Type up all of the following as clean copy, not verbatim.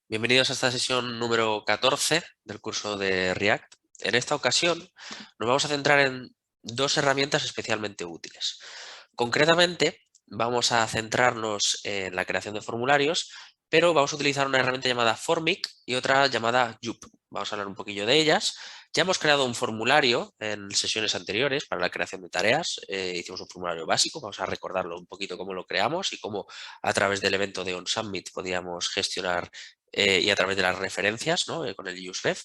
Bienvenidos a esta sesión número 14 del curso de React. En esta ocasión nos vamos a centrar en dos herramientas especialmente útiles. Concretamente, vamos a centrarnos en la creación de formularios, pero vamos a utilizar una herramienta llamada Formic y otra llamada Joop. Vamos a hablar un poquillo de ellas. Ya hemos creado un formulario en sesiones anteriores para la creación de tareas. Hicimos un formulario básico, vamos a recordarlo un poquito cómo lo creamos y cómo a través del evento de OnSubmit podíamos gestionar y a través de las referencias, ¿no? Con el useref.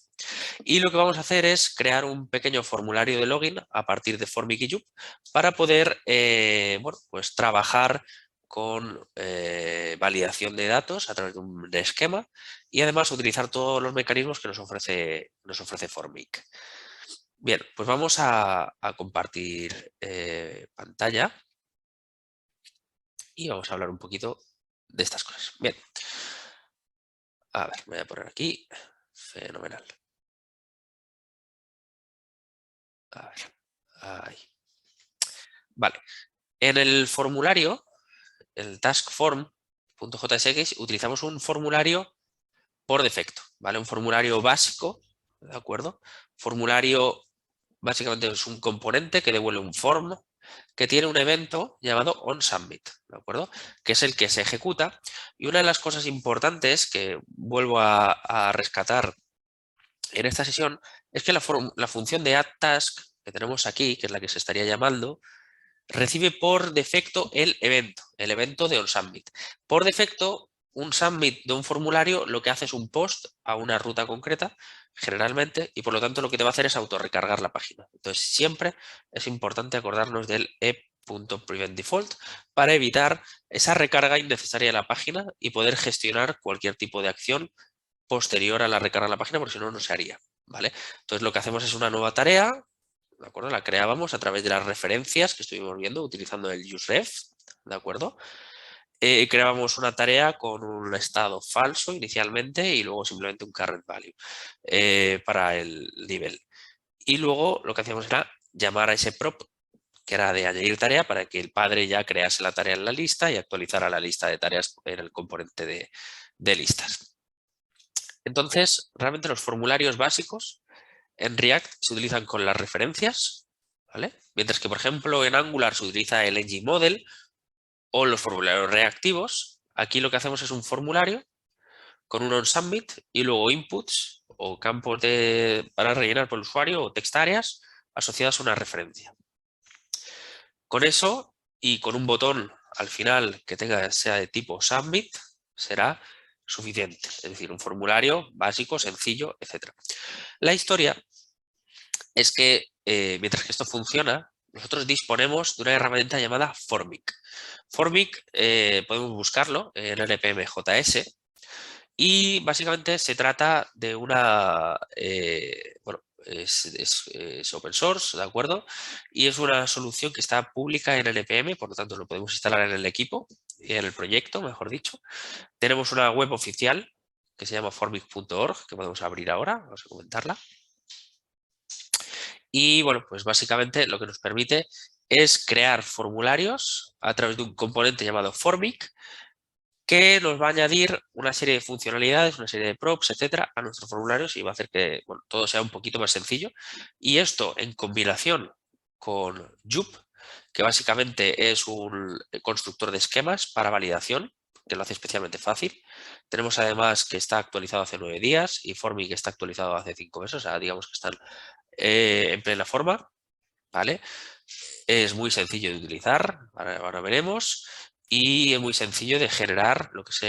Y lo que vamos a hacer es crear un pequeño formulario de login a partir de Formic y Joop para poder bueno, pues trabajar con validación de datos a través de un esquema y además utilizar todos los mecanismos que nos ofrece Formic. Bien, pues vamos a compartir pantalla y vamos a hablar un poquito de estas cosas. Bien, a ver, me voy a poner aquí. Fenomenal. A ver, ahí. Vale, en el formulario, el taskform.jsx, utilizamos un formulario por defecto, ¿vale? Un formulario básico, ¿de acuerdo? Formulario básicamente es un componente que devuelve un form que tiene un evento llamado onSubmit, ¿de acuerdo? Que es el que se ejecuta. Y una de las cosas importantes que vuelvo a rescatar en esta sesión es que la función de addTask que tenemos aquí, que es la que se estaría llamando, recibe por defecto el evento de onSubmit. Por defecto, un submit de un formulario lo que hace es un post a una ruta concreta, generalmente, y por lo tanto lo que te va a hacer es autorrecargar la página. Entonces, siempre es importante acordarnos del e.preventDefault para evitar esa recarga innecesaria de la página y poder gestionar cualquier tipo de acción posterior a la recarga de la página, porque si no, no se haría, ¿vale? Entonces, lo que hacemos es una nueva tarea, ¿de acuerdo? La creábamos a través de las referencias que estuvimos viendo utilizando el useref, ¿de acuerdo? Creábamos una tarea con un estado falso inicialmente y luego simplemente un current value para el nivel. Y luego lo que hacíamos era llamar a ese prop, que era de añadir tarea, para que el padre ya crease la tarea en la lista y actualizara la lista de tareas en el componente de listas. Entonces, realmente los formularios básicos en React se utilizan con las referencias, ¿vale? Mientras que, por ejemplo, en Angular se utiliza el ng model o los formularios reactivos. Aquí lo que hacemos es un formulario con un onSubmit y luego inputs o campos para rellenar por el usuario o text áreas asociadas a una referencia. Con eso y con un botón al final que sea de tipo submit será suficiente. Es decir, un formulario básico, sencillo, etc. La historia es que mientras que esto funciona, nosotros disponemos de una herramienta llamada Formic. Formic podemos buscarlo en npm.js y básicamente se trata de una, bueno, es open source, ¿de acuerdo? Y es una solución que está pública en npm, por lo tanto lo podemos instalar en el equipo, en el proyecto, mejor dicho. Tenemos una web oficial que se llama formic.org, que podemos abrir ahora, vamos a comentarla. Y bueno, pues básicamente lo que nos permite es crear formularios a través de un componente llamado Formic que nos va a añadir una serie de funcionalidades, una serie de props, etcétera, a nuestros formularios y va a hacer que bueno, todo sea un poquito más sencillo. Y esto en combinación con Joop, que básicamente es un constructor de esquemas para validación, que lo hace especialmente fácil. Tenemos además que está actualizado hace 9 días y Formic está actualizado hace 5 meses, o sea, digamos que están en plena forma, ¿vale? Es muy sencillo de utilizar, ahora veremos, y es muy sencillo de generar lo que es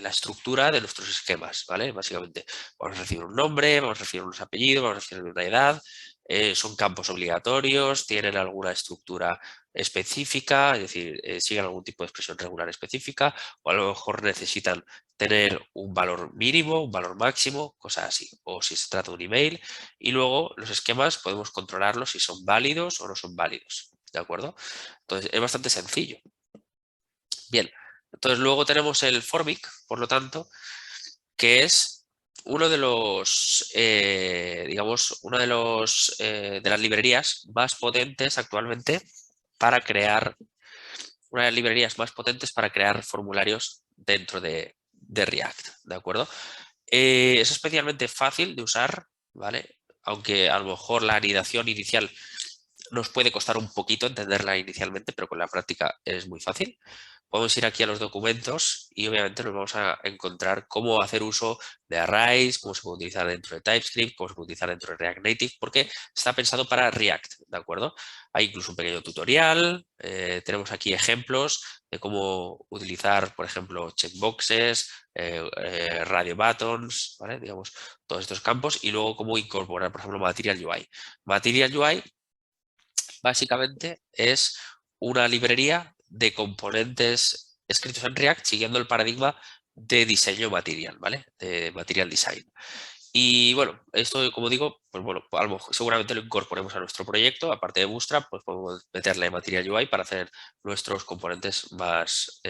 la estructura de nuestros esquemas, ¿vale? Básicamente vamos a recibir un nombre, vamos a recibir unos apellidos, vamos a recibir una edad, son campos obligatorios, tienen alguna estructura específica, es decir, siguen algún tipo de expresión regular específica, o a lo mejor necesitan tener un valor mínimo, un valor máximo, cosas así, o si se trata de un email, y luego los esquemas podemos controlarlos si son válidos o no son válidos, ¿de acuerdo? Entonces es bastante sencillo. Bien, entonces luego tenemos el Formic, por lo tanto, que es uno de los, digamos, una de las librerías más potentes actualmente para crear, una de las librerías más potentes para crear formularios dentro de de React, ¿de acuerdo? Es especialmente fácil de usar, ¿vale? Aunque a lo mejor la anidación inicial nos puede costar un poquito entenderla inicialmente, pero con la práctica es muy fácil. Podemos ir aquí a los documentos y obviamente nos vamos a encontrar cómo hacer uso de arrays, cómo se puede utilizar dentro de TypeScript, cómo se puede utilizar dentro de React Native, porque está pensado para React, ¿de acuerdo? Hay incluso un pequeño tutorial, tenemos aquí ejemplos de cómo utilizar, por ejemplo, checkboxes, radio buttons, ¿vale? Digamos, todos estos campos y luego cómo incorporar, por ejemplo, Material UI. Material UI básicamente es una librería de componentes escritos en React siguiendo el paradigma de diseño material, ¿vale? De material design. Y bueno, esto, como digo, pues bueno, seguramente lo incorporemos a nuestro proyecto. Aparte de Bootstrap, pues podemos meterle Material UI para hacer nuestros componentes más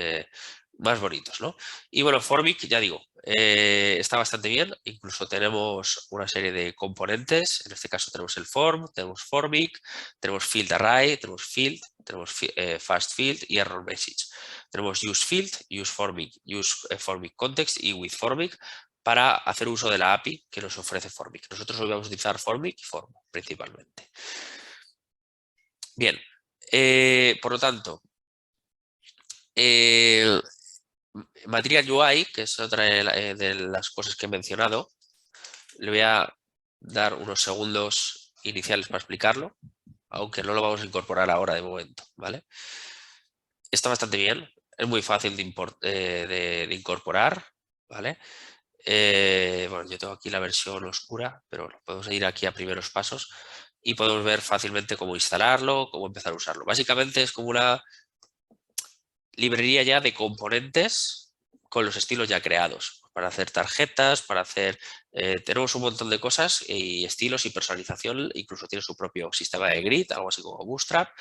bonitos, ¿no? Y bueno, Formic, ya digo, está bastante bien. Incluso tenemos una serie de componentes. En este caso tenemos el form, tenemos Formic, tenemos field array, tenemos field, tenemos fast field y error message. Tenemos use field, use Formic, use Formic context y with Formic para hacer uso de la API que nos ofrece Formic. Nosotros hoy vamos a utilizar Formic y Form principalmente. Bien, por lo tanto, Material UI, que es otra de las cosas que he mencionado, le voy a dar unos segundos iniciales para explicarlo, aunque no lo vamos a incorporar ahora de momento, ¿vale? Está bastante bien, es muy fácil de incorporar, ¿vale? Bueno, yo tengo aquí la versión oscura, pero bueno, podemos ir aquí a primeros pasos y podemos ver fácilmente cómo instalarlo, cómo empezar a usarlo. Básicamente es como una librería ya de componentes con los estilos ya creados, para hacer tarjetas, para hacer... tenemos un montón de cosas y estilos y personalización, incluso tiene su propio sistema de grid, algo así como Bootstrap,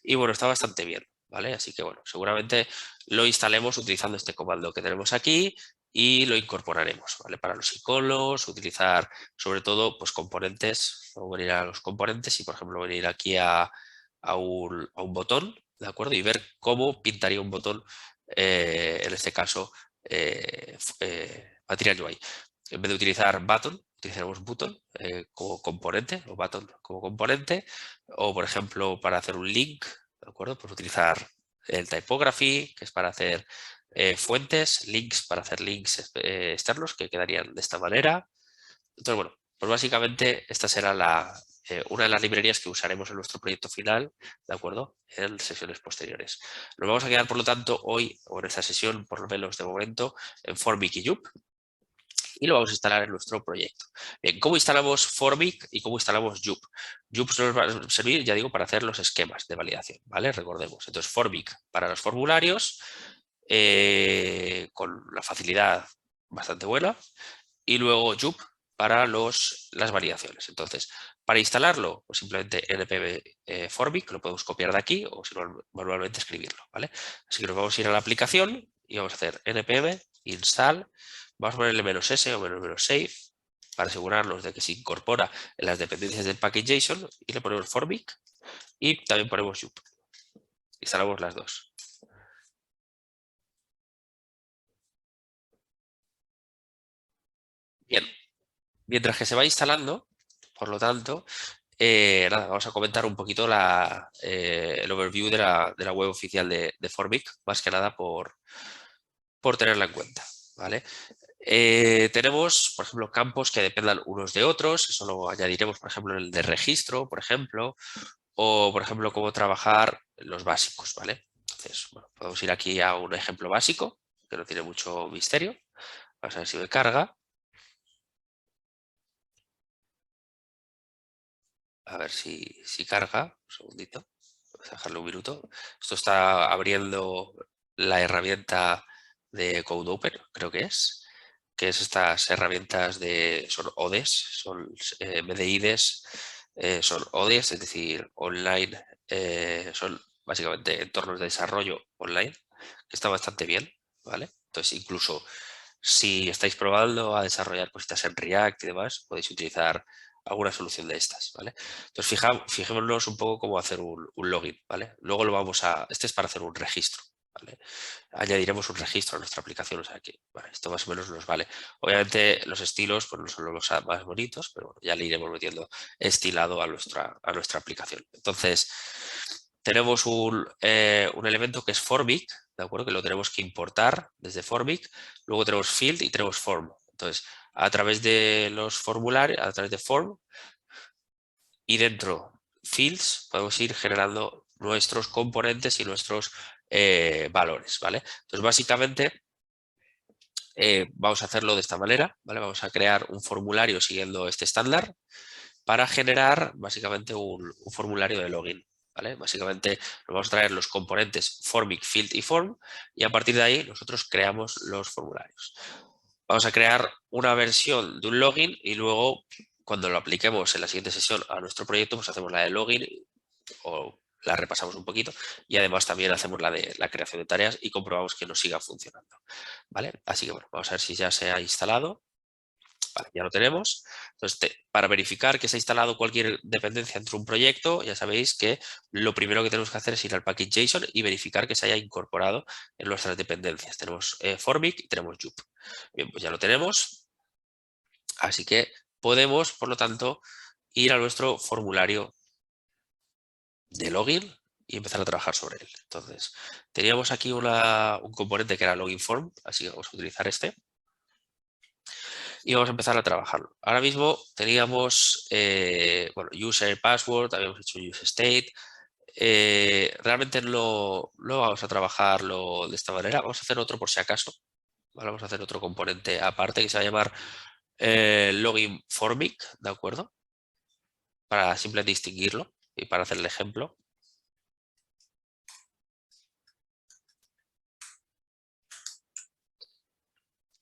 y bueno, está bastante bien, ¿vale? Así que bueno, seguramente lo instalemos utilizando este comando que tenemos aquí y lo incorporaremos, ¿vale? Para los iconos, utilizar sobre todo pues componentes, vamos a venir a los componentes y por ejemplo venir aquí a un botón, ¿de acuerdo? Y ver cómo pintaría un botón, en este caso, Material UI. En vez de utilizar button, utilizaremos button como componente, o button como componente, o por ejemplo, para hacer un link, ¿de acuerdo? Pues utilizar el typography, que es para hacer fuentes, links para hacer links externos, que quedarían de esta manera. Entonces, bueno, pues básicamente esta será una de las librerías que usaremos en nuestro proyecto final, ¿de acuerdo? En sesiones posteriores. Nos vamos a quedar, por lo tanto, hoy, o en esta sesión, por lo menos de momento, en Formic y Joop, y lo vamos a instalar en nuestro proyecto. Bien, ¿cómo instalamos Formic y cómo instalamos Joop? Joop nos va a servir, ya digo, para hacer los esquemas de validación, ¿vale? Recordemos. Entonces, Formic para los formularios, con la facilidad bastante buena, y luego Joop para las validaciones. Entonces, para instalarlo, pues simplemente npm Formic, lo podemos copiar de aquí o si no, manualmente escribirlo, ¿vale? Así que nos vamos a ir a la aplicación y vamos a hacer npm install, vamos a ponerle "-s" o "-save" para asegurarnos de que se incorpora en las dependencias del package.json y le ponemos Formic y también ponemos Joop. Instalamos las dos. Bien, mientras que se va instalando, por lo tanto, nada, vamos a comentar un poquito el overview de la web oficial de Formic, más que nada por tenerla en cuenta, ¿vale? Tenemos, por ejemplo, campos que dependan unos de otros, eso lo añadiremos, por ejemplo, en el de registro, por ejemplo, o, por ejemplo, cómo trabajar los básicos, ¿vale? Entonces, bueno, podemos ir aquí a un ejemplo básico, que no tiene mucho misterio. Vamos a ver si me carga. A ver si carga. Un segundito. Vamos a dejarlo un minuto. Esto está abriendo la herramienta de CodeOpen, creo que es estas herramientas son ODEs, son MDIDs, son ODEs, es decir, online, son básicamente entornos de desarrollo online, que está bastante bien, ¿vale? Entonces, incluso si estáis probando a desarrollar cositas en React y demás, podéis utilizar alguna solución de estas, ¿vale? Entonces, fijémonos un poco cómo hacer un login, ¿vale? Luego este es para hacer un registro, ¿vale? Añadiremos un registro a nuestra aplicación, o sea que vale, esto más o menos nos vale. Obviamente los estilos pues no son los más bonitos, pero bueno, ya le iremos metiendo estilado a nuestra aplicación. Entonces, tenemos un elemento que es formic, ¿de acuerdo? Que lo tenemos que importar desde formic, luego tenemos field y tenemos form. Entonces, a través de los formularios, a través de form y dentro fields, podemos ir generando nuestros componentes y nuestros valores, ¿vale? Entonces, básicamente, vamos a hacerlo de esta manera, ¿vale? Vamos a crear un formulario siguiendo este estándar para generar básicamente un formulario de login, ¿vale? Básicamente nos vamos a traer los componentes formic, field y form y a partir de ahí nosotros creamos los formularios. Vamos a crear una versión de un login y luego cuando lo apliquemos en la siguiente sesión a nuestro proyecto pues hacemos la de login o la repasamos un poquito y además también hacemos la de la creación de tareas y comprobamos que nos siga funcionando, ¿vale? Así que bueno, vamos a ver si ya se ha instalado. Vale, ya lo tenemos. Entonces, para verificar que se ha instalado cualquier dependencia entre un proyecto, ya sabéis que lo primero que tenemos que hacer es ir al package.json y verificar que se haya incorporado en nuestras dependencias. Tenemos formic y tenemos jup. Bien, pues ya lo tenemos. Así que podemos, por lo tanto, ir a nuestro formulario de login y empezar a trabajar sobre él. Entonces, teníamos aquí un componente que era login form, así que vamos a utilizar este. Y vamos a empezar a trabajarlo. Ahora mismo teníamos, bueno, user, password, habíamos hecho use state. Realmente no vamos a trabajarlo de esta manera. Vamos a hacer otro por si acaso. ¿Vale? Vamos a hacer otro componente aparte que se va a llamar login formic, ¿de acuerdo? Para simplemente distinguirlo y para hacer el ejemplo.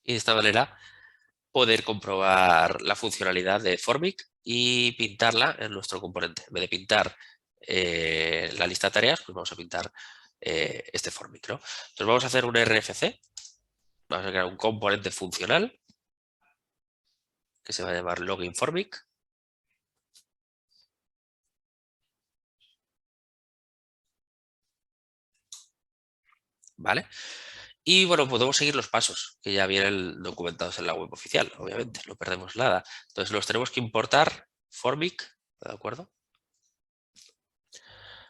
Y de esta manera poder comprobar la funcionalidad de formic y pintarla en nuestro componente. En vez de pintar la lista de tareas, pues vamos a pintar este formic, ¿no? Entonces vamos a hacer un RFC, vamos a crear un componente funcional que se va a llamar login formic. ¿Vale? Y bueno, podemos seguir los pasos que ya vienen documentados en la web oficial, obviamente, no perdemos nada. Entonces los tenemos que importar formic, ¿de acuerdo?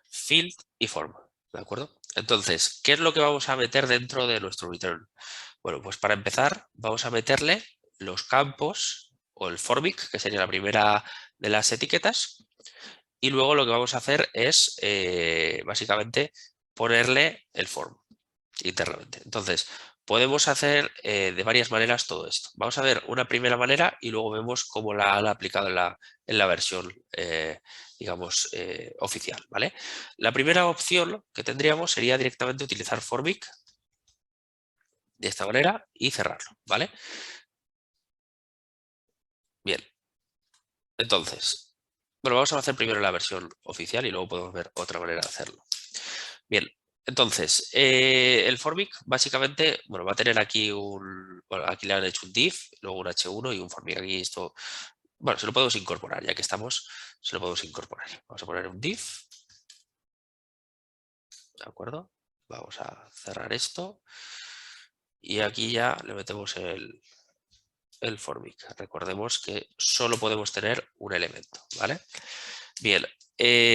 Field y form, ¿de acuerdo? Entonces, ¿qué es lo que vamos a meter dentro de nuestro return? Bueno, pues para empezar vamos a meterle los campos o el formic, que sería la primera de las etiquetas, y luego lo que vamos a hacer es básicamente ponerle el form internamente. Entonces, podemos hacer de varias maneras todo esto. Vamos a ver una primera manera y luego vemos cómo la han aplicado en la versión, digamos, oficial, ¿vale? La primera opción que tendríamos sería directamente utilizar formic de esta manera y cerrarlo, ¿vale? Bien, entonces, bueno, vamos a hacer primero la versión oficial y luego podemos ver otra manera de hacerlo. Bien, entonces, el formic básicamente, bueno, va a tener aquí bueno, aquí le han hecho un div, luego un h1 y un formic. Aquí esto, bueno, se lo podemos incorporar, ya que estamos, se lo podemos incorporar. Vamos a poner un div, ¿de acuerdo? Vamos a cerrar esto y aquí ya le metemos el formic. Recordemos que solo podemos tener un elemento, ¿vale? Bien,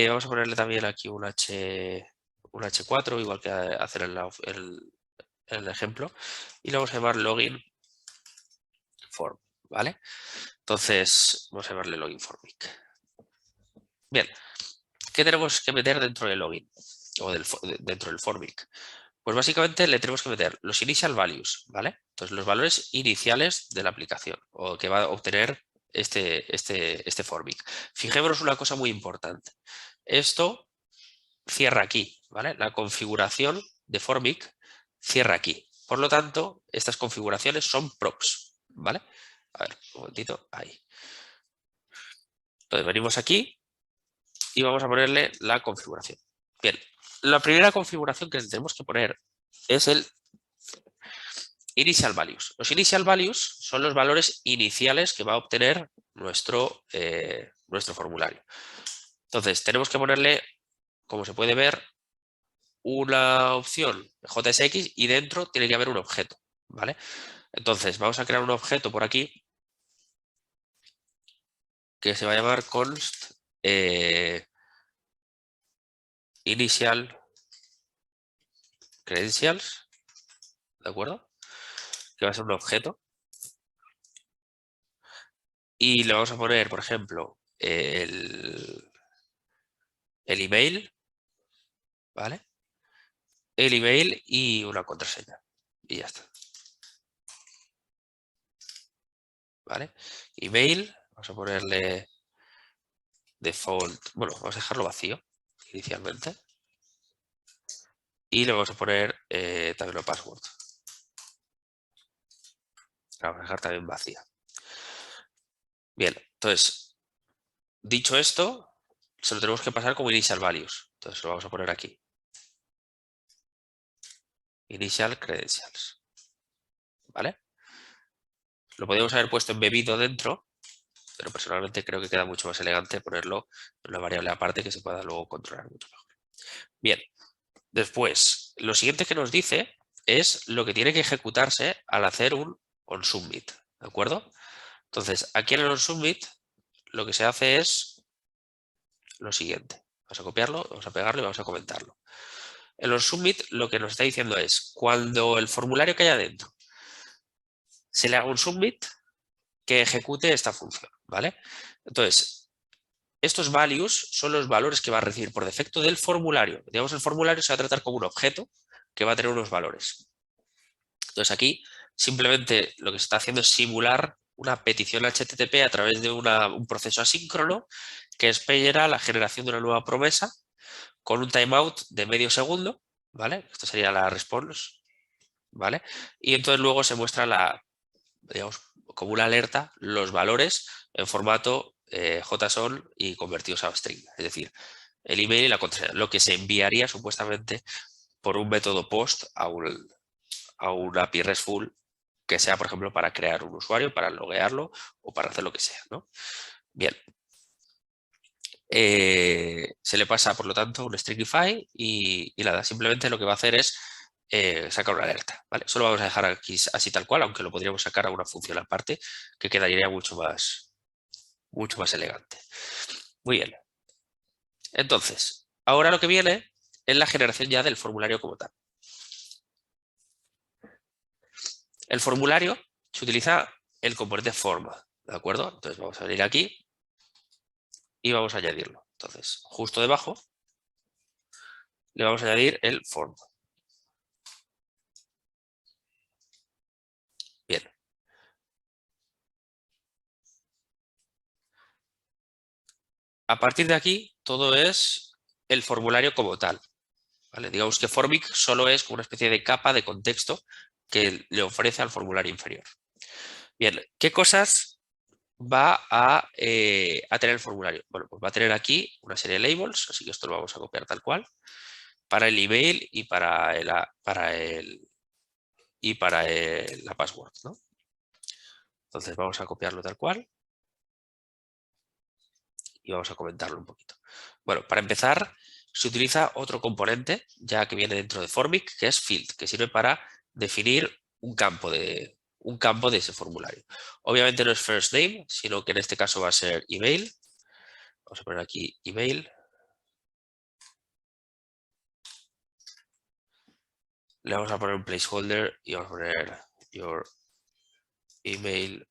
vamos a ponerle también aquí un H4, igual que hacer en el ejemplo, y le vamos a llamar login form, ¿vale? Entonces, vamos a llamarle login formic. Bien, ¿qué tenemos que meter dentro del login o dentro del formic? Pues básicamente le tenemos que meter los initial values, ¿vale? Entonces, los valores iniciales de la aplicación o que va a obtener este formic. Fijémonos una cosa muy importante. Esto cierra aquí, ¿vale? La configuración de formic cierra aquí. Por lo tanto, estas configuraciones son props, ¿vale? A ver, un momentito, ahí. Entonces venimos aquí y vamos a ponerle la configuración. Bien, la primera configuración que tenemos que poner es el initial values. Los initial values son los valores iniciales que va a obtener nuestro formulario. Entonces tenemos que ponerle, como se puede ver, una opción JSX y dentro tiene que haber un objeto, ¿vale? Entonces, vamos a crear un objeto por aquí que se va a llamar const initial credentials, ¿de acuerdo? Que va a ser un objeto. Y le vamos a poner, por ejemplo, el email, ¿vale? El email y una contraseña. Y ya está. ¿Vale? Email, vamos a ponerle default, bueno, vamos a dejarlo vacío inicialmente. Y le vamos a poner también la password. La vamos a dejar también vacía. Bien, entonces, dicho esto, se lo tenemos que pasar como initial values. Entonces lo vamos a poner aquí. Initial credentials. ¿Vale? Lo podríamos haber puesto embebido dentro, pero personalmente creo que queda mucho más elegante ponerlo en una variable aparte que se pueda luego controlar mucho mejor. Bien, después, lo siguiente que nos dice es lo que tiene que ejecutarse al hacer un onSubmit, ¿de acuerdo? Entonces, aquí en el onSubmit lo que se hace es lo siguiente. Vamos a copiarlo, vamos a pegarlo y vamos a comentarlo. En los submit lo que nos está diciendo es cuando el formulario que haya dentro se le haga un submit, que ejecute esta función, ¿vale? Entonces, estos values son los valores que va a recibir por defecto del formulario. Digamos, el formulario se va a tratar como un objeto que va a tener unos valores. Entonces aquí simplemente lo que se está haciendo es simular una petición HTTP a través de un proceso asíncrono que espera la generación de una nueva promesa con un timeout de medio segundo, ¿vale? Esto sería la response, ¿vale? Y entonces luego se muestra digamos, como una alerta, los valores en formato JSON y convertidos a string. Es decir, el email y la contraseña, lo que se enviaría supuestamente por un método POST a una API RESTful que sea, por ejemplo, para crear un usuario, para loguearlo o para hacer lo que sea, ¿no? Bien. Se le pasa, por lo tanto, un stringify y nada, simplemente lo que va a hacer es sacar una alerta, ¿vale? Eso lo vamos a dejar aquí así tal cual, aunque lo podríamos sacar a una función aparte que quedaría mucho más elegante. Muy bien. Entonces, ahora lo que viene es la generación ya del formulario como tal. El formulario se utiliza el componente forma, ¿de acuerdo? Entonces vamos a venir aquí y vamos a añadirlo. Entonces, justo debajo le vamos a añadir el form. Bien. A partir de aquí, todo es el formulario como tal, ¿vale? Digamos que Formic solo es como una especie de capa de contexto que le ofrece al formulario inferior. Bien, ¿qué cosas va a tener el formulario? Bueno, pues va a tener aquí una serie de labels, así que esto lo vamos a copiar tal cual, para el email y para la password, ¿no? Entonces vamos a copiarlo tal cual y vamos a comentarlo un poquito. Bueno, para empezar, se utiliza otro componente, ya que viene dentro de Formic, que es field, que sirve para definir un campo de ese formulario. Obviamente no es first name, sino que en este caso va a ser email. Vamos a poner aquí email. Le vamos a poner un placeholder y vamos a poner your email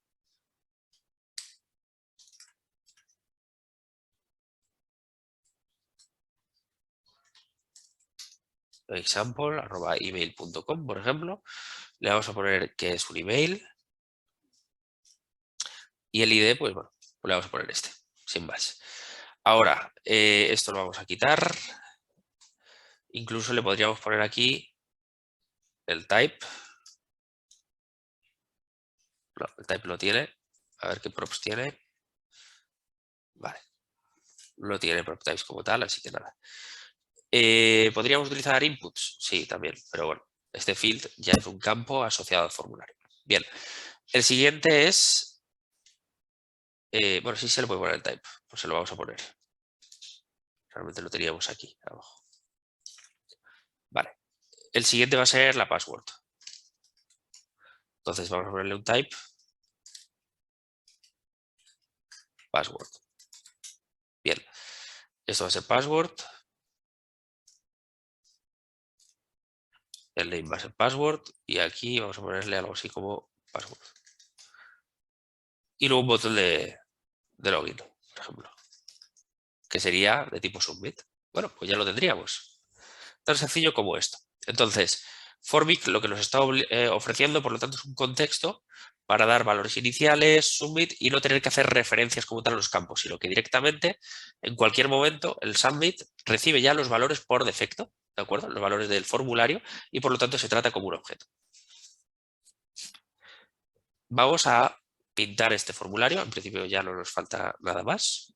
example@email.com, por ejemplo. Le vamos a poner que es un email y el ID, pues bueno, le vamos a poner este, sin más. Ahora, esto lo vamos a quitar. Incluso le podríamos poner aquí el type. No, el type lo tiene. A ver qué props tiene. Vale. No tiene prop types como tal, así que nada. ¿Podríamos utilizar inputs? Sí, también. Pero bueno, este field ya es un campo asociado al formulario. Bien. El siguiente es... bueno, sí se le puede poner el type. Pues se lo vamos a poner. Realmente lo teníamos aquí, abajo. el siguiente va a ser la password. Entonces vamos a ponerle un type password. Bien, esto va a ser password. El name va a ser password y aquí vamos a ponerle algo así como password. Y luego un botón de login, por ejemplo, que sería de tipo submit. Bueno, pues ya lo tendríamos. Tan sencillo como esto. Entonces, Formic lo que nos está ofreciendo, por lo tanto, es un contexto para dar valores iniciales, submit y no tener que hacer referencias como tal a los campos, sino que directamente, en cualquier momento, el submit recibe ya los valores por defecto, ¿de acuerdo? Los valores del formulario y por lo tanto se trata como un objeto. Vamos a pintar este formulario. En principio ya no nos falta nada más.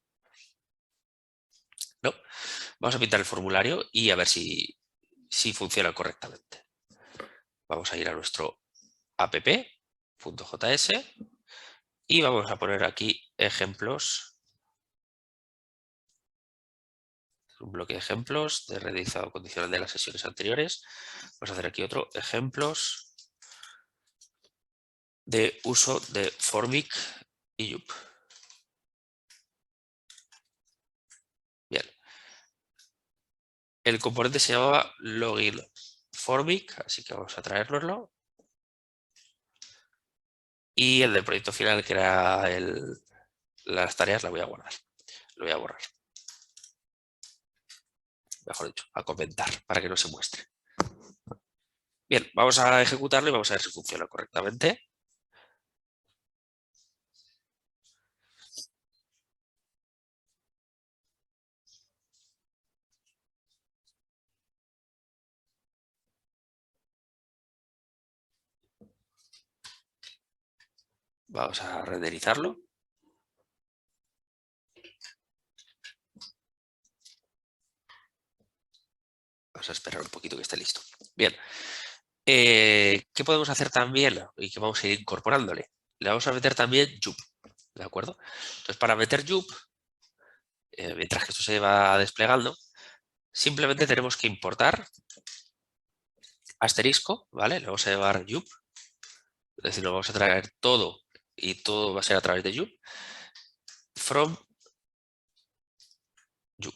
No. Vamos a pintar el formulario y a ver si funciona correctamente. Vamos a ir a nuestro app.js y vamos a poner aquí ejemplos. Un bloque de ejemplos de realizado condicional de las sesiones anteriores. Vamos a hacer aquí otro ejemplos de uso de Formic y Yup. Bien. El componente se llamaba login Formic, así que vamos a traérnoslo. Y el del proyecto final, que era las tareas, la voy a guardar. Lo voy a borrar. Mejor dicho, a comentar para que no se muestre. Bien, vamos a ejecutarlo y vamos a ver si funciona correctamente. Vamos a renderizarlo. Vamos a esperar un poquito que esté listo. Bien. ¿Qué podemos hacer también? Y que vamos a ir incorporándole. Le vamos a meter también Yup. ¿De acuerdo? Entonces, para meter Yup, mientras que esto se va desplegando, simplemente tenemos que importar asterisco, ¿vale? Le vamos a llevar Yup. Es decir, lo vamos a traer todo y todo va a ser a través de Yup. From Yup.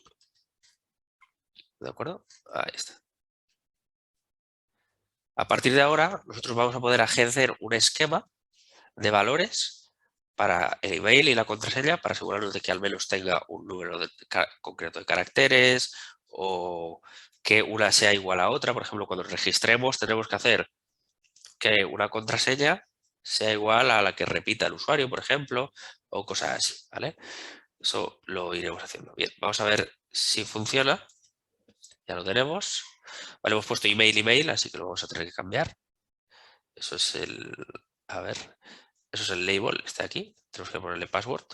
¿De acuerdo? Ahí está. A partir de ahora, nosotros vamos a poder hacer un esquema de valores para el email y la contraseña para asegurarnos de que al menos tenga un número concreto de caracteres o que una sea igual a otra. Por ejemplo, cuando registremos tenemos que hacer que una contraseña sea igual a la que repita el usuario, por ejemplo, o cosas así, ¿vale? Eso lo iremos haciendo. Bien, vamos a ver si funciona. Ya lo tenemos. Vale, hemos puesto email, así que lo vamos a tener que cambiar. Eso es el... A ver, eso es el label, está aquí. Tenemos que ponerle password.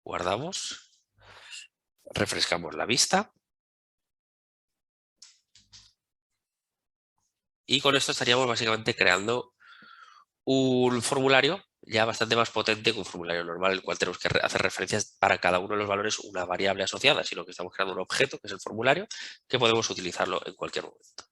Guardamos. Refrescamos la vista. Y con esto estaríamos básicamente creando un formulario ya bastante más potente que un formulario normal, el cual tenemos que hacer referencias para cada uno de los valores una variable asociada, sino que estamos creando un objeto, que es el formulario, que podemos utilizarlo en cualquier momento.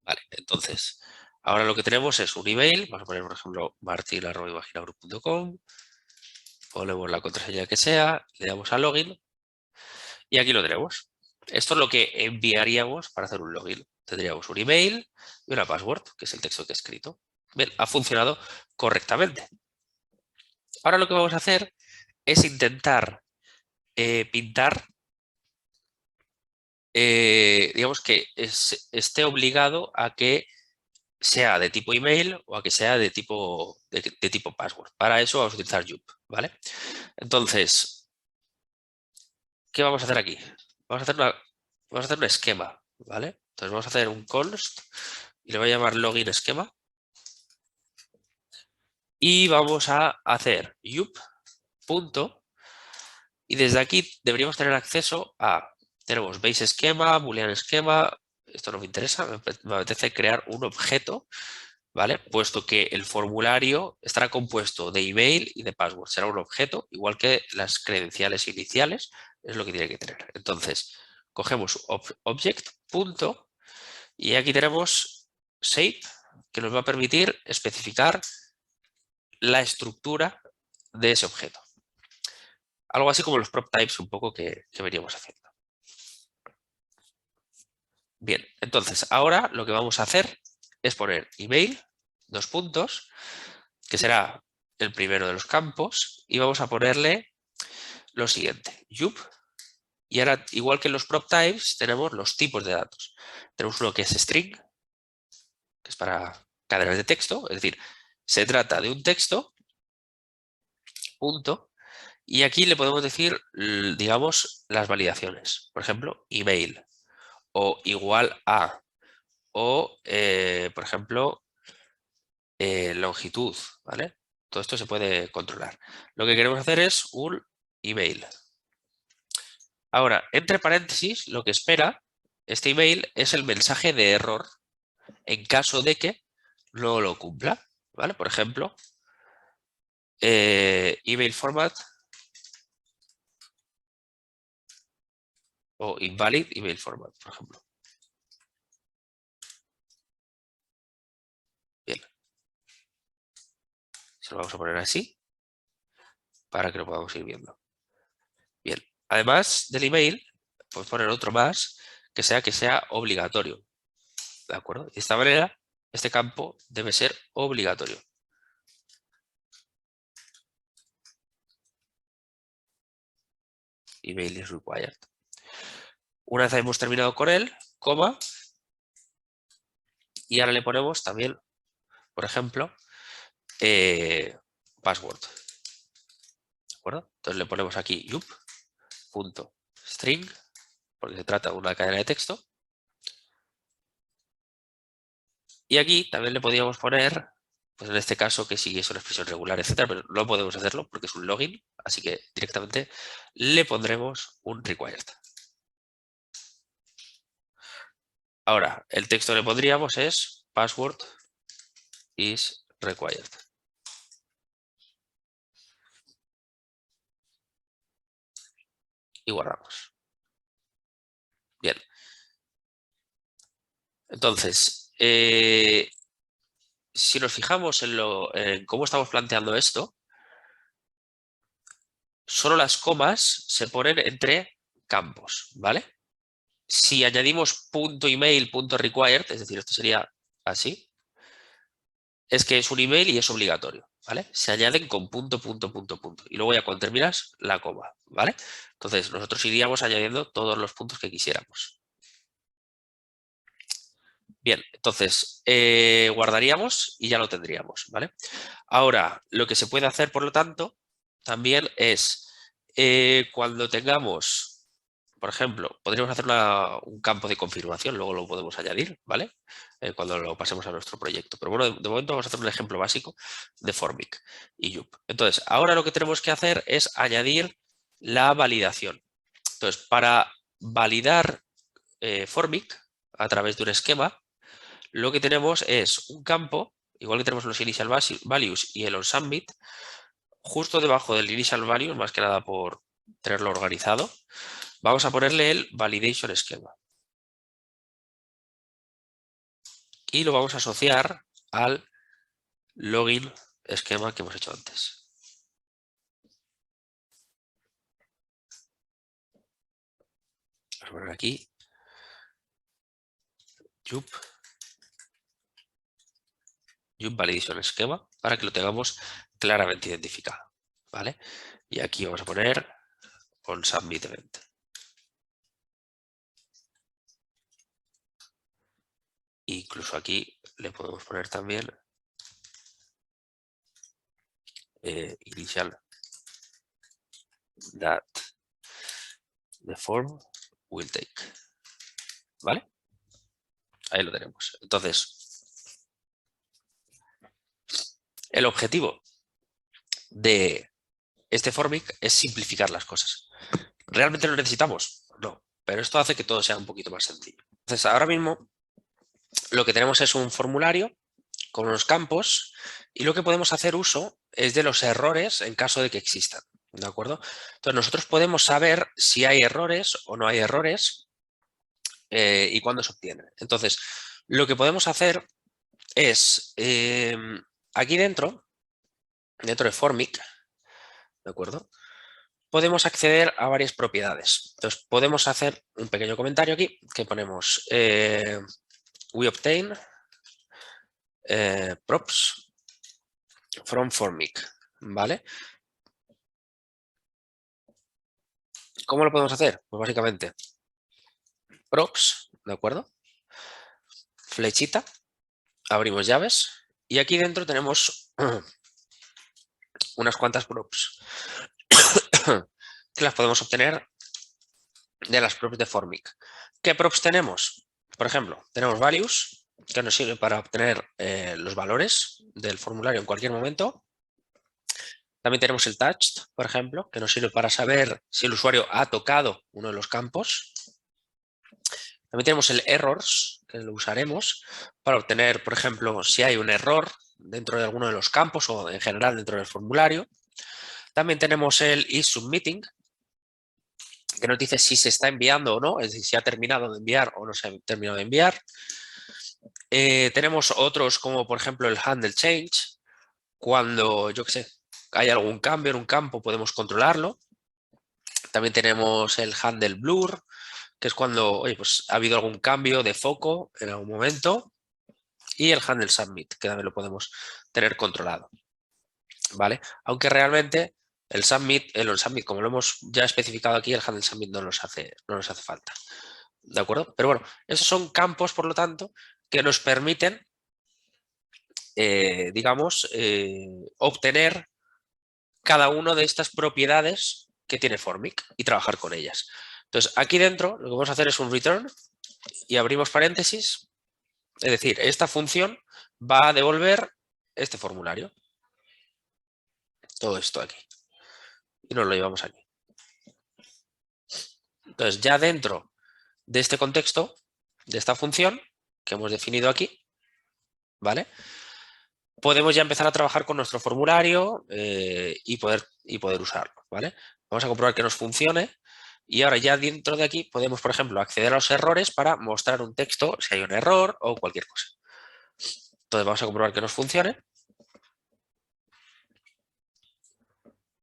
Vale, entonces, ahora lo que tenemos es un email, vamos a poner, por ejemplo, martin@imaginagroup.com, ponemos la contraseña que sea, le damos a login y aquí lo tenemos. Esto es lo que enviaríamos para hacer un login. Tendríamos un email y una password, que es el texto que he escrito. Bien, ha funcionado correctamente. Ahora lo que vamos a hacer es intentar pintar, digamos que esté obligado a que sea de tipo email o a que sea de tipo password. Para eso vamos a utilizar Yup, ¿vale? Entonces, ¿qué vamos a hacer aquí? Vamos a hacer un esquema, ¿vale? Entonces vamos a hacer un const y le voy a llamar login esquema. Y vamos a hacer Yup punto. Y desde aquí deberíamos tener acceso a, tenemos base esquema, boolean esquema, esto no me interesa, me apetece crear un objeto ¿vale? Puesto que el formulario estará compuesto de email y de password. Será un objeto, igual que las credenciales iniciales, es lo que tiene que tener. Entonces, cogemos object, punto, y aquí tenemos shape, que nos va a permitir especificar la estructura de ese objeto. Algo así como los prop types un poco que veníamos haciendo. Bien, entonces ahora lo que vamos a hacer es poner email, dos puntos, que será el primero de los campos, y vamos a ponerle lo siguiente, yup, y ahora igual que en los prop types tenemos los tipos de datos. Tenemos uno que es string, que es para cadenas de texto, es decir, se trata de un texto, punto, y aquí le podemos decir, digamos, las validaciones. Por ejemplo, email, o igual a, o, por ejemplo, longitud, ¿vale? Todo esto se puede controlar. Lo que queremos hacer es un email. Ahora, entre paréntesis, lo que espera este email es el mensaje de error en caso de que no lo cumpla, ¿vale? Por ejemplo, email format o invalid email format, por ejemplo. Bien, se lo vamos a poner así para que lo podamos ir viendo. Bien, además del email, podemos poner otro más que sea obligatorio, ¿de acuerdo? De esta manera, este campo debe ser obligatorio. Email is required. Una vez hemos terminado con él, coma, y ahora le ponemos también, por ejemplo, password. ¿De acuerdo? Entonces le ponemos aquí yup.string, porque se trata de una cadena de texto. Y aquí también le podríamos poner, pues en este caso, que si es una expresión regular, etcétera, pero no podemos hacerlo porque es un login, así que directamente le pondremos un required. Ahora, el texto que le pondríamos es password is required. Y guardamos. Bien. Entonces, si nos fijamos en cómo estamos planteando esto, solo las comas se ponen entre campos, ¿vale? Si añadimos punto email, punto required, es decir, esto sería así, es que es un email y es obligatorio, ¿vale? Se añaden con punto, punto, punto, punto. Y luego ya cuando terminas, la coma, ¿vale? Entonces, nosotros iríamos añadiendo todos los puntos que quisiéramos. Bien, entonces, guardaríamos y ya lo tendríamos, ¿vale? Ahora, lo que se puede hacer, por lo tanto, también es cuando tengamos, por ejemplo, podríamos hacer un campo de confirmación, luego lo podemos añadir, ¿vale? Cuando lo pasemos a nuestro proyecto. Pero bueno, de momento vamos a hacer un ejemplo básico de Formic y Yup. Entonces, ahora lo que tenemos que hacer es añadir la validación. Entonces, para validar Formic a través de un esquema, lo que tenemos es un campo, igual que tenemos los initial values y el onSubmit, justo debajo del initial value, más que nada por tenerlo organizado, vamos a ponerle el validation schema. Y lo vamos a asociar al login esquema que hemos hecho antes. Vamos a poner aquí yup validation esquema para que lo tengamos claramente identificado, ¿vale? Y aquí vamos a poner onSubmit event. Incluso aquí le podemos poner también initial that the form will take, ¿vale? Ahí lo tenemos. Entonces, el objetivo de este Formic es simplificar las cosas. ¿Realmente lo necesitamos? No, pero esto hace que todo sea un poquito más sencillo. Entonces, ahora mismo lo que tenemos es un formulario con los campos y lo que podemos hacer uso es de los errores en caso de que existan, ¿de acuerdo? Entonces nosotros podemos saber si hay errores o no hay errores y cuándo se obtienen. Entonces, lo que podemos hacer es, aquí dentro de Formic, ¿de acuerdo? Podemos acceder a varias propiedades. Entonces, podemos hacer un pequeño comentario aquí que ponemos we obtain props from Formic, ¿vale? ¿Cómo lo podemos hacer? Pues básicamente props, ¿de acuerdo? Flechita, abrimos llaves y aquí dentro tenemos unas cuantas props que las podemos obtener de las props de Formic. ¿Qué props tenemos? Por ejemplo, tenemos values, que nos sirve para obtener los valores del formulario en cualquier momento. También tenemos el touched, por ejemplo, que nos sirve para saber si el usuario ha tocado uno de los campos. También tenemos el errors, que lo usaremos para obtener, por ejemplo, si hay un error dentro de alguno de los campos o en general dentro del formulario. También tenemos el isSubmitting, que nos dice si se está enviando o no, es decir, si ha terminado de enviar o no se ha terminado de enviar. Tenemos otros como, por ejemplo, el handle change. Cuando, yo qué sé, hay algún cambio en un campo, podemos controlarlo. También tenemos el handle blur, que es cuando, oye, pues ha habido algún cambio de foco en algún momento. Y el handle submit, que también lo podemos tener controlado, ¿vale? Aunque realmente el submit, como lo hemos ya especificado aquí, el handle submit no nos hace falta, ¿de acuerdo? Pero bueno, esos son campos, por lo tanto, que nos permiten, digamos, obtener cada una de estas propiedades que tiene Formic y trabajar con ellas. Entonces, aquí dentro lo que vamos a hacer es un return y abrimos paréntesis. Es decir, esta función va a devolver este formulario. Todo esto aquí. Y nos lo llevamos aquí. Entonces, ya dentro de este contexto, de esta función que hemos definido aquí, ¿vale? Podemos ya empezar a trabajar con nuestro formulario y poder usarlo, ¿vale? Vamos a comprobar que nos funcione y ahora ya dentro de aquí podemos, por ejemplo, acceder a los errores para mostrar un texto si hay un error o cualquier cosa. Entonces vamos a comprobar que nos funcione.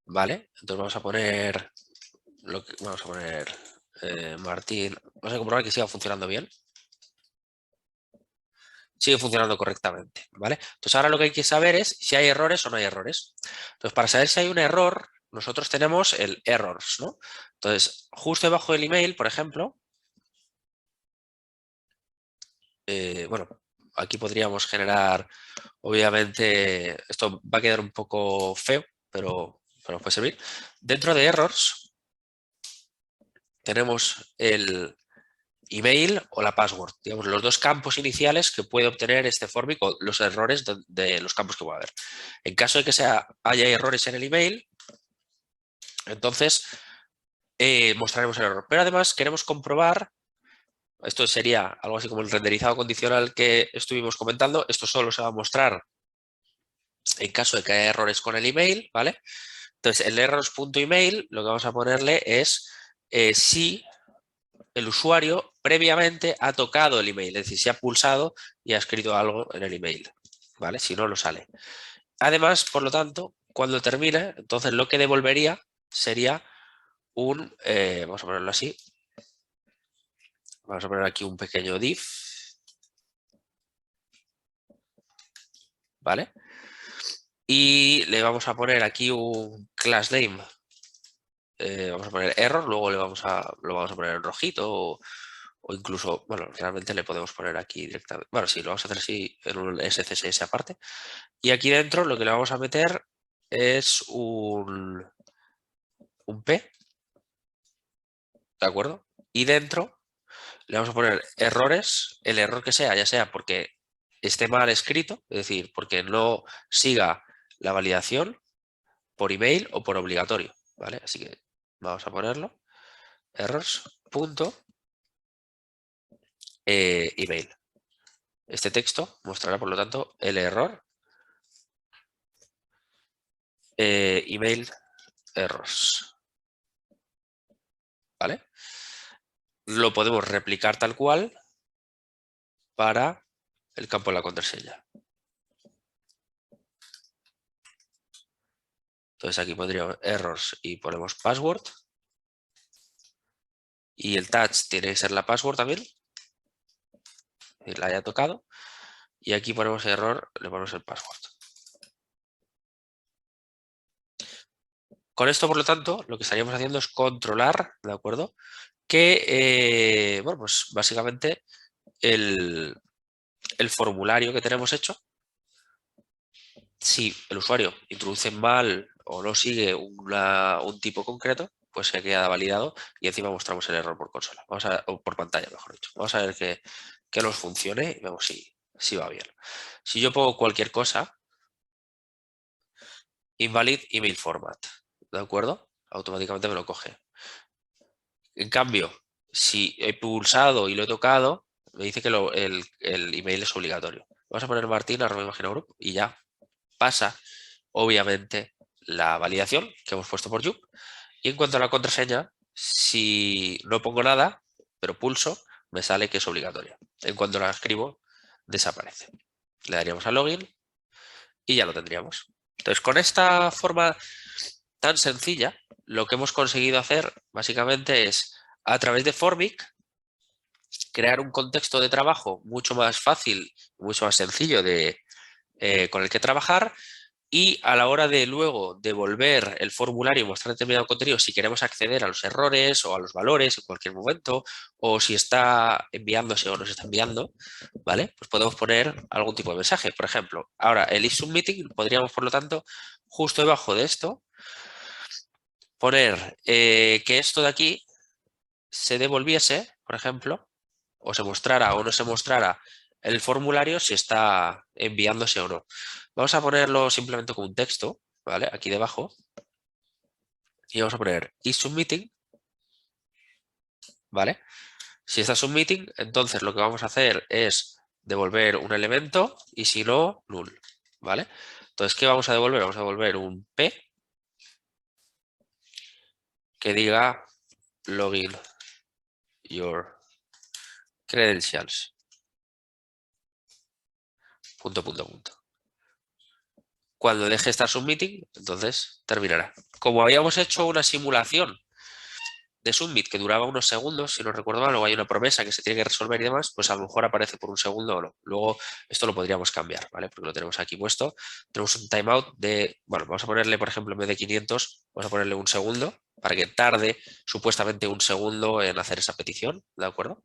¿Vale? Entonces vamos a poner Martín. Vamos a comprobar que siga funcionando bien. Sigue funcionando correctamente, ¿vale? Entonces ahora lo que hay que saber es si hay errores o no hay errores. Entonces para saber si hay un error, nosotros tenemos el errors, ¿no? Entonces justo debajo del email, por ejemplo, bueno, aquí podríamos generar, obviamente, esto va a quedar un poco feo, pero nos puede servir. Dentro de errors tenemos el email o la password, digamos, los dos campos iniciales que puede obtener este Formic o los errores de los campos que va a haber. En caso de que haya errores en el email, entonces mostraremos el error. Pero además queremos comprobar, esto sería algo así como el renderizado condicional que estuvimos comentando, esto solo se va a mostrar en caso de que haya errores con el email, ¿vale? Entonces, el errors.email lo que vamos a ponerle es si el usuario previamente ha tocado el email, es decir, si ha pulsado y ha escrito algo en el email, ¿vale? Si no, lo sale. Además, por lo tanto, cuando termine, entonces lo que devolvería sería vamos a ponerlo así, vamos a poner aquí un pequeño div, ¿vale? Y le vamos a poner aquí un class name, vamos a poner error, luego lo vamos a poner en rojito o incluso, bueno, realmente le podemos poner aquí directamente. Bueno, sí, lo vamos a hacer así en un SCSS aparte. Y aquí dentro lo que le vamos a meter es un P, ¿de acuerdo? Y dentro le vamos a poner errores, el error que sea, ya sea porque esté mal escrito, es decir, porque no siga la validación por email o por obligatorio, ¿vale? Así que vamos a ponerlo, errors.email. Este texto mostrará, por lo tanto, el error email errors. ¿Vale? Lo podemos replicar tal cual para el campo de la contraseña. Entonces aquí pondríamos errors y ponemos password. Y el touch tiene que ser la password también. Y la haya tocado. Y aquí ponemos error, le ponemos el password. Con esto, por lo tanto, lo que estaríamos haciendo es controlar, ¿de acuerdo? Que, bueno, pues básicamente el formulario que tenemos hecho, si el usuario introduce mal o no sigue un tipo concreto, pues se queda validado y encima mostramos el error por consola. Vamos a, o por pantalla, mejor dicho. Vamos a ver que nos funcione y vemos si va bien. Si yo pongo cualquier cosa, invalid email format, ¿de acuerdo? Automáticamente me lo coge. En cambio, si he pulsado y lo he tocado, me dice que el email es obligatorio. Vamos a poner martin@imaginogroup y ya pasa, obviamente, la validación que hemos puesto por Joop. Y en cuanto a la contraseña, si no pongo nada, pero pulso, me sale que es obligatoria. En cuanto la escribo, desaparece. Le daríamos a login y ya lo tendríamos. Entonces, con esta forma tan sencilla, lo que hemos conseguido hacer básicamente es, a través de Formic, crear un contexto de trabajo mucho más fácil, mucho más sencillo con el que trabajar. Y a la hora de luego devolver el formulario y mostrar determinado contenido, si queremos acceder a los errores o a los valores en cualquier momento, o si está enviándose o no se está enviando, ¿vale? Pues podemos poner algún tipo de mensaje. Por ejemplo, ahora el isSubmitting podríamos, por lo tanto, justo debajo de esto, poner que esto de aquí se devolviese, por ejemplo, o se mostrara o no se mostrara el formulario si está enviándose o no. Vamos a ponerlo simplemente con un texto, ¿vale? Aquí debajo. Y vamos a poner isSubmitting, ¿vale? Si está submitting, entonces lo que vamos a hacer es devolver un elemento y si no, null, ¿vale? Entonces, ¿qué vamos a devolver? Vamos a devolver un P que diga login your credentials. Punto, punto, punto. Cuando deje estar submitting, entonces terminará. Como habíamos hecho una simulación de submit que duraba unos segundos, si no recuerdo mal, luego hay una promesa que se tiene que resolver y demás, pues a lo mejor aparece por un segundo o no. Luego esto lo podríamos cambiar, ¿vale? Porque lo tenemos aquí puesto. Tenemos un timeout de, bueno, vamos a ponerle, por ejemplo, en vez de 500, vamos a ponerle un segundo para que tarde supuestamente un segundo en hacer esa petición, ¿de acuerdo?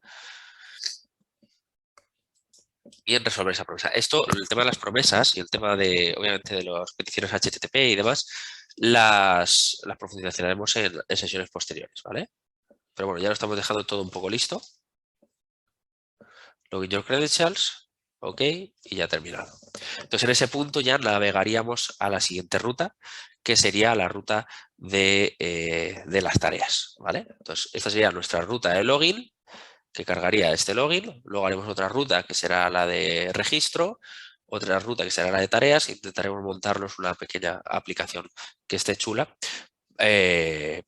Y en resolver esa promesa. Esto, el tema de las promesas y el tema de, obviamente, de las peticiones HTTP y demás, las profundizaremos en sesiones posteriores, ¿vale? Pero bueno, ya lo estamos dejando todo un poco listo. Login your credentials, ok, y ya terminado. Entonces en ese punto ya navegaríamos a la siguiente ruta, que sería la ruta de las tareas, ¿vale? Entonces esta sería nuestra ruta de login, que cargaría este login. Luego haremos otra ruta que será la de registro, otra ruta que será la de tareas. Intentaremos montarnos una pequeña aplicación que esté chula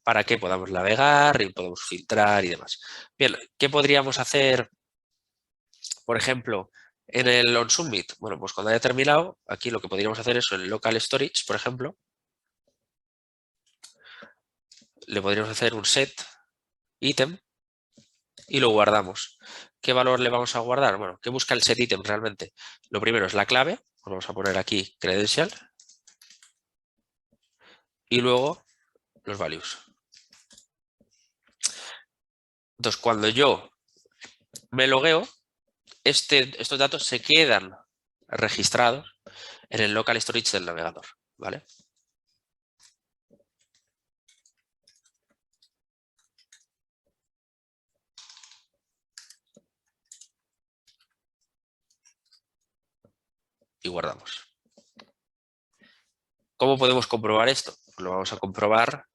para que podamos navegar y podamos filtrar y demás. Bien, ¿qué podríamos hacer, por ejemplo, en el onSubmit? Bueno, pues cuando haya terminado, aquí lo que podríamos hacer es en el local storage, por ejemplo, le podríamos hacer un set item y lo guardamos. ¿Qué valor le vamos a guardar? Bueno, ¿qué busca el set item realmente? Lo primero es la clave, pues vamos a poner aquí credential y luego los values. Entonces, cuando yo me logueo, estos datos se quedan registrados en el local storage del navegador, ¿vale? Y guardamos. ¿Cómo podemos comprobar esto? Pues lo vamos a comprobar,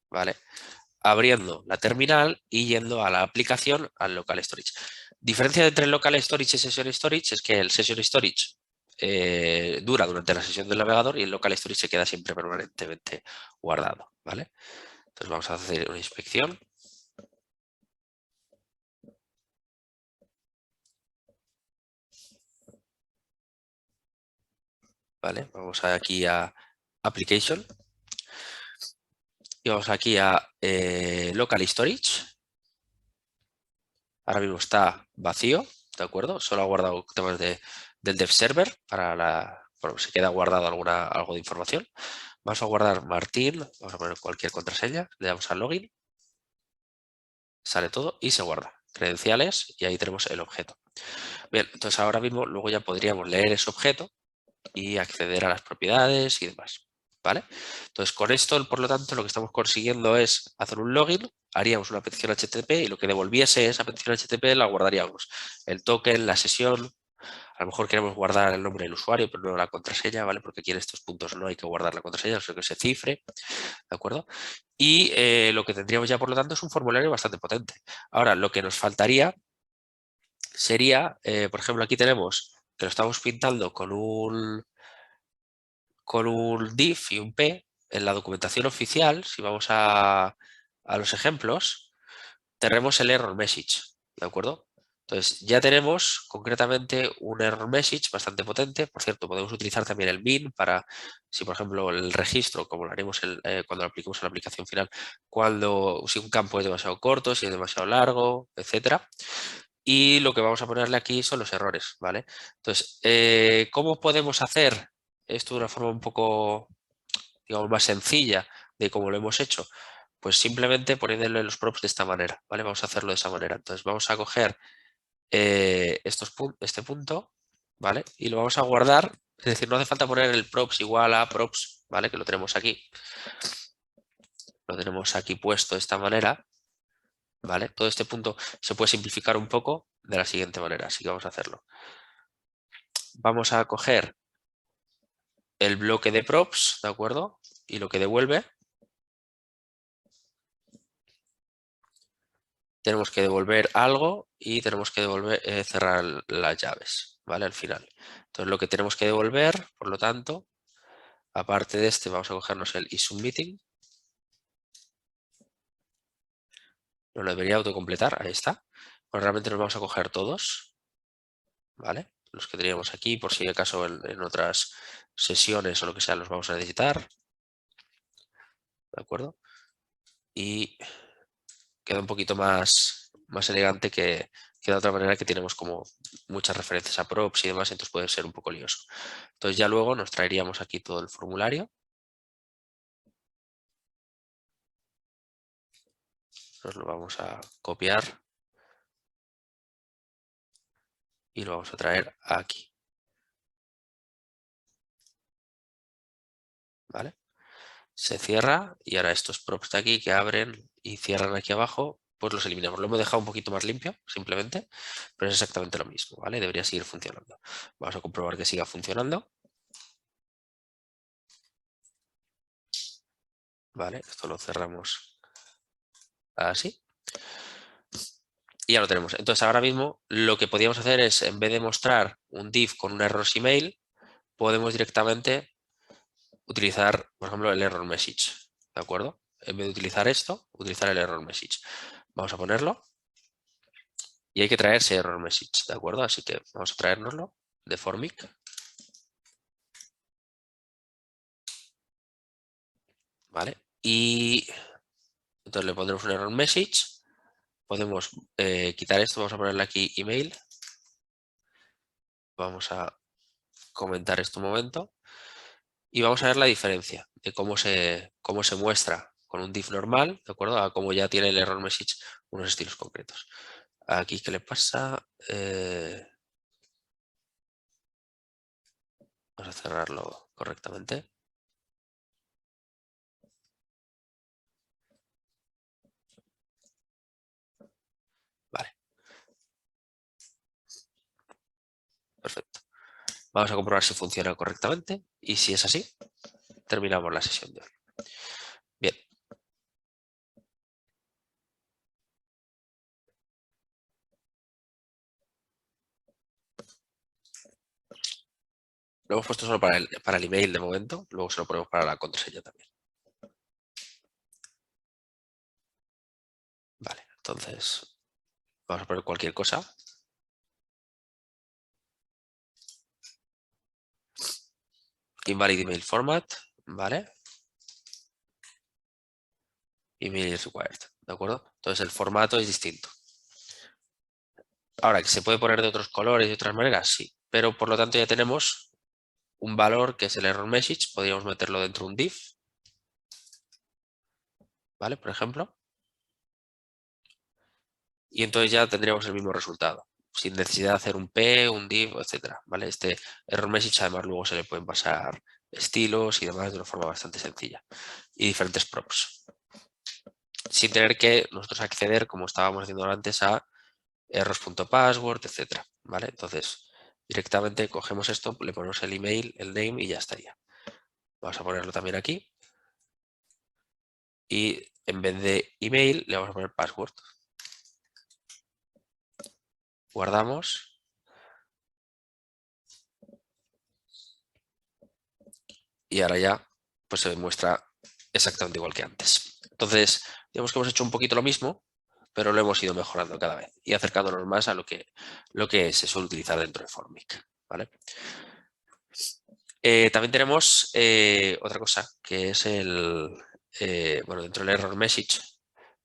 ¿vale? abriendo la terminal y yendo a la aplicación al local storage. Diferencia entre el local storage y session storage es que el session storage dura durante la sesión del navegador y el local storage se queda siempre permanentemente guardado, ¿vale? Entonces vamos a hacer una inspección. ¿Vale? Vamos aquí a Application y vamos aquí a Local Storage. Ahora mismo está vacío, ¿de acuerdo? Solo ha guardado temas del dev server bueno, se queda guardado algo de información. Vamos a guardar Martín, vamos a poner cualquier contraseña, le damos a Login, sale todo y se guarda. Credenciales y ahí tenemos el objeto. Bien, entonces ahora mismo luego ya podríamos leer ese objeto y acceder a las propiedades y demás, ¿vale? Entonces con esto, por lo tanto, lo que estamos consiguiendo es hacer un login, haríamos una petición HTTP y lo que devolviese esa petición HTTP la guardaríamos. El token, la sesión, a lo mejor queremos guardar el nombre del usuario, pero no la contraseña, ¿vale? Porque aquí en estos puntos no hay que guardar la contraseña, sino que se cifre, ¿de acuerdo? Y lo que tendríamos ya, por lo tanto, es un formulario bastante potente. Ahora, lo que nos faltaría sería, por ejemplo, aquí tenemos que lo estamos pintando con un div y un p. En la documentación oficial, si vamos a los ejemplos, tenemos el error message, ¿de acuerdo? Entonces ya tenemos concretamente un error message bastante potente. Por cierto, podemos utilizar también el bin para, si por ejemplo el registro, como lo haremos cuando lo apliquemos en la aplicación final, si un campo es demasiado corto, si es demasiado largo, etcétera. Y lo que vamos a ponerle aquí son los errores, ¿vale? Entonces, ¿cómo podemos hacer esto de una forma un poco, digamos, más sencilla de cómo lo hemos hecho? Pues simplemente poniéndole los props de esta manera, ¿vale? Vamos a hacerlo de esa manera. Entonces vamos a coger este punto, ¿vale? Y lo vamos a guardar, es decir, no hace falta poner el props igual a props, ¿vale? Que lo tenemos aquí. Lo tenemos aquí puesto de esta manera, ¿vale? Todo este punto se puede simplificar un poco de la siguiente manera, así que vamos a hacerlo. Vamos a coger el bloque de props, ¿de acuerdo? Y lo que devuelve, tenemos que devolver algo y tenemos que cerrar las llaves, ¿vale? Al final. Entonces lo que tenemos que devolver, por lo tanto, aparte de este, vamos a cogernos el isSubmitting. Nos lo debería autocompletar, ahí está. Pues realmente nos vamos a coger todos, ¿vale? Los que teníamos aquí, por si acaso en otras sesiones o lo que sea, los vamos a necesitar, ¿de acuerdo? Y queda un poquito más elegante que de otra manera, que tenemos como muchas referencias a props y demás, entonces puede ser un poco lioso. Entonces ya luego nos traeríamos aquí todo el formulario. Nos lo vamos a copiar y lo vamos a traer aquí. ¿Vale? Se cierra y ahora estos props de aquí que abren y cierran aquí abajo, pues los eliminamos. Lo hemos dejado un poquito más limpio, simplemente, pero es exactamente lo mismo, ¿vale? Debería seguir funcionando. Vamos a comprobar que siga funcionando. ¿Vale? Esto lo cerramos así. Y ya lo tenemos. Entonces ahora mismo lo que podríamos hacer es, en vez de mostrar un div con un error email, podemos directamente utilizar, por ejemplo, el error message, ¿de acuerdo? En vez de utilizar esto, utilizar el error message. Vamos a ponerlo y hay que traer ese error message, ¿de acuerdo? Así que vamos a traérnoslo de Formic. ¿Vale? Y entonces le pondremos un error message. Podemos quitar esto, vamos a ponerle aquí email. Vamos a comentar esto un momento. Y vamos a ver la diferencia de cómo se muestra con un div normal, ¿de acuerdo? A cómo ya tiene el error message unos estilos concretos. Aquí, ¿qué le pasa? Vamos a cerrarlo correctamente. Vale. Perfecto. Vamos a comprobar si funciona correctamente y si es así, terminamos la sesión de hoy. Bien. Lo hemos puesto solo para el email de momento, luego se lo ponemos para la contraseña también. Vale, entonces vamos a poner cualquier cosa. Invalid email format, ¿vale? Email is required, ¿de acuerdo? Entonces el formato es distinto. Ahora, que se puede poner de otros colores y de otras maneras, sí. Pero por lo tanto ya tenemos un valor que es el error message. Podríamos meterlo dentro de un div. ¿Vale? Por ejemplo. Y entonces ya tendríamos el mismo resultado. Sin necesidad de hacer un P, un div, etcétera. ¿Vale? Este error message además luego se le pueden pasar estilos y demás de una forma bastante sencilla. Y diferentes props. Sin tener que nosotros acceder, como estábamos haciendo antes, a errors.password, etcétera. ¿Vale? Entonces, directamente cogemos esto, le ponemos el email, el name y ya estaría. Vamos a ponerlo también aquí. Y en vez de email le vamos a poner password. Guardamos. Y ahora ya pues se muestra exactamente igual que antes. Entonces, digamos que hemos hecho un poquito lo mismo, pero lo hemos ido mejorando cada vez y acercándonos más a lo que se suele utilizar dentro de Formic. ¿Vale? También tenemos otra cosa, que es bueno, dentro del error message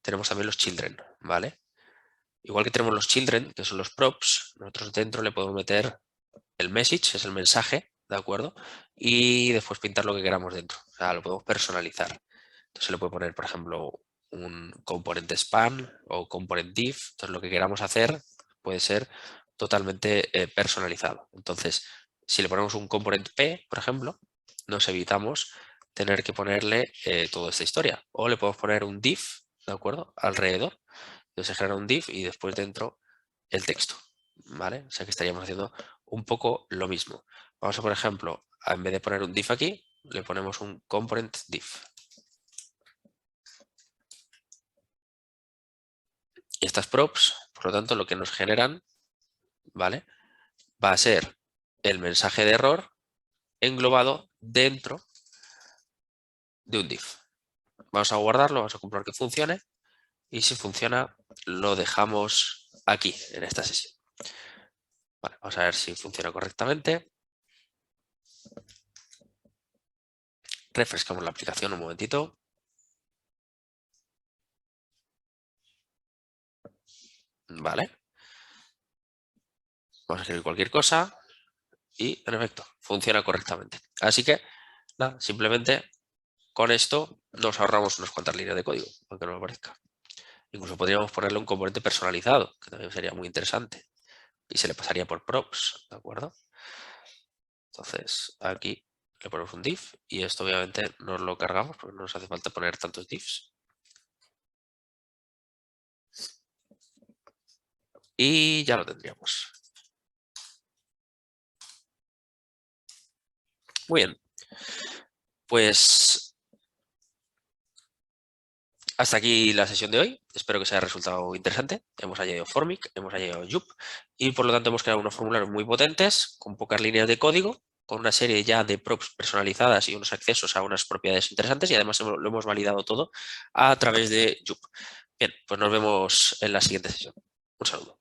tenemos también los children, ¿vale? Igual que tenemos los children, que son los props, nosotros dentro le podemos meter el message, es el mensaje, ¿de acuerdo? Y después pintar lo que queramos dentro, o sea, lo podemos personalizar. Entonces se le puede poner, por ejemplo, un componente span o component div, entonces lo que queramos hacer puede ser totalmente personalizado. Entonces, si le ponemos un component P, por ejemplo, nos evitamos tener que ponerle toda esta historia. O le podemos poner un div, ¿de acuerdo? Alrededor. Entonces se genera un div y después dentro el texto, ¿vale? O sea que estaríamos haciendo un poco lo mismo. Vamos a, por ejemplo, en vez de poner un div aquí, le ponemos un component div. Y estas props, por lo tanto, lo que nos generan, ¿vale? Va a ser el mensaje de error englobado dentro de un div. Vamos a guardarlo, vamos a comprobar que funcione y si funciona lo dejamos aquí en esta sesión. Vale, vamos a ver si funciona correctamente. Refrescamos la aplicación un momentito. Vale. Vamos a escribir cualquier cosa y en efecto funciona correctamente. Así que nada, simplemente con esto nos ahorramos unas cuantas líneas de código, aunque no me parezca. Incluso podríamos ponerle un componente personalizado, que también sería muy interesante. Y se le pasaría por props, ¿de acuerdo? Entonces aquí le ponemos un div y esto obviamente nos lo cargamos porque no nos hace falta poner tantos divs. Y ya lo tendríamos. Muy bien. Pues hasta aquí la sesión de hoy. Espero que os haya resultado interesante. Hemos añadido Formic, hemos añadido Joop y por lo tanto hemos creado unos formularios muy potentes con pocas líneas de código, con una serie ya de props personalizadas y unos accesos a unas propiedades interesantes y además lo hemos validado todo a través de Joop. Bien, pues nos vemos en la siguiente sesión. Un saludo.